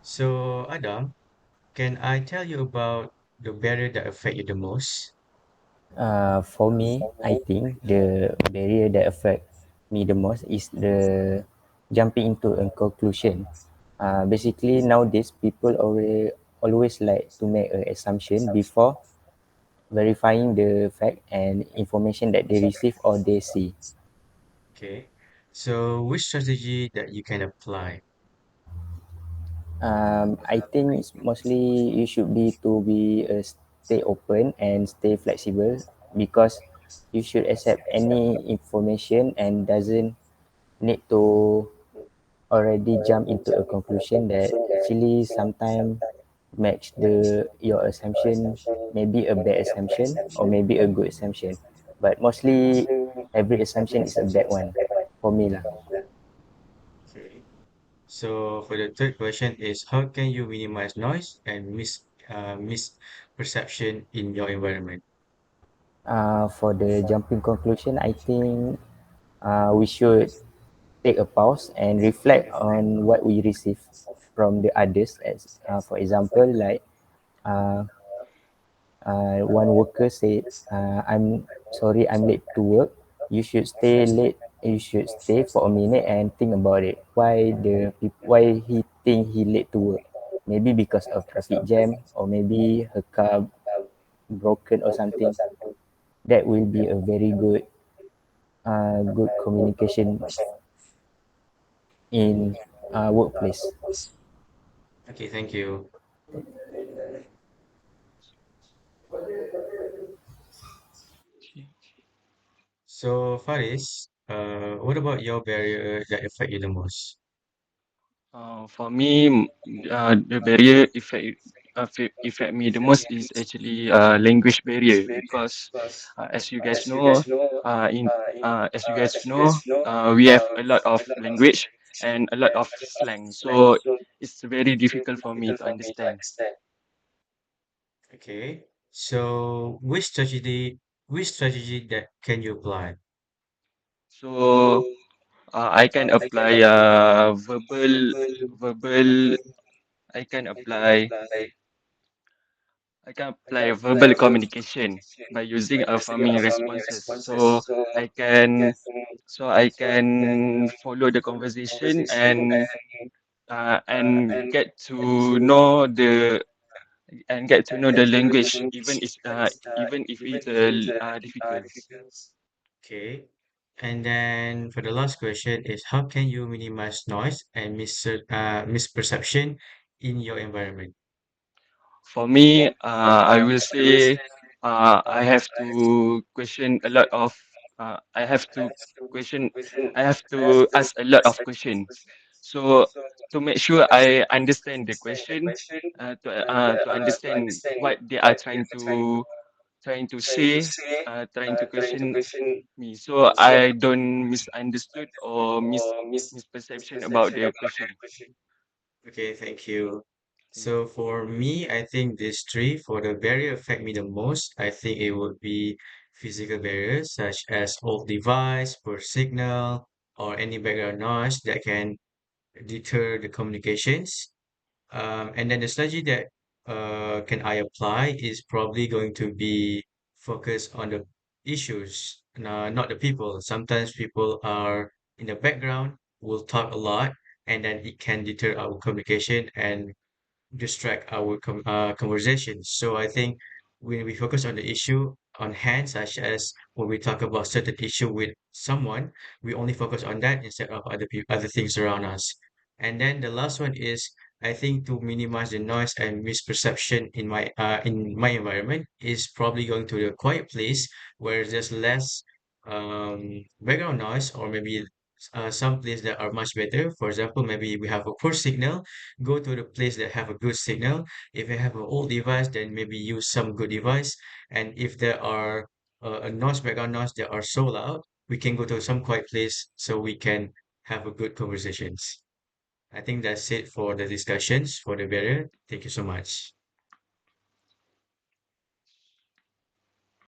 So, Adam, can I tell you about the barrier that affect you the most? For me, I think the barrier that affect me the most is the jumping into a conclusion. Basically, nowadays people always like to make an assumption before verifying the fact and information that they receive or they see. Okay. So, which strategy that you can apply? I think it's mostly you should be stay open and stay flexible because you should accept any information and doesn't need to already jump into a conclusion that actually sometimes match the your assumption, maybe a bad assumption or maybe a good assumption, but mostly every assumption is a bad one for me lah. Okay. So, for the third question is how can you minimize noise and misperception in your environment? For the jumping conclusion, I think we should take a pause and reflect on what we receive from the others as for example like uh, one worker said, I'm sorry, I'm late to work. You should stay late. You should stay for a minute and think about it. Why he think he late to work? Maybe because of traffic jam or maybe her car broken or something. That will be a very good communication in workplace. Okay, thank you. So, Faris, what about your barrier that affect you the most? For me, the barrier affect me the most is actually language barrier because as you guys know, in as you guys know, we have a lot of language and a lot of slang, so it's very difficult for me to understand. Okay. So, which strategy that can you apply? So I can apply verbal. I can apply I can apply verbal communication by using affirming responses. I can I can follow the conversation and get to know the language even if it's difficult. Okay. And then for the last question is how can you minimize noise and misperception in your environment? For me, I will say I have to question a lot of I have to question I have to ask a lot of questions. So to make sure I understand the question, to understand what they are trying to say, trying to question me, so I don't misunderstood or misperception about the question. Okay, thank you. Thank you. So for me, I think these three, for the barrier affect me the most, I think it would be physical barriers such as old device, poor signal, or any background noise that can deter the communications. And then the strategy that can I apply is probably going to be focused on the issues, not the people. Sometimes people are in the background, will talk a lot, and then it can deter our communication and distract our conversations. So I think when we focus on the issue on hand, such as when we talk about certain issue with someone, we only focus on that instead of other people, other things around us. And then the last one is, I think to minimize the noise and misperception in my environment is probably going to a quiet place where there's less background noise or maybe some place that are much better. For example, maybe we have a poor signal, go to the place that have a good signal. If you have an old device, then maybe use some good device. And if there are a noise, background noise that are so loud, we can go to some quiet place so we can have a good conversations. I think that's it for the discussions for the barrier. Thank you so much.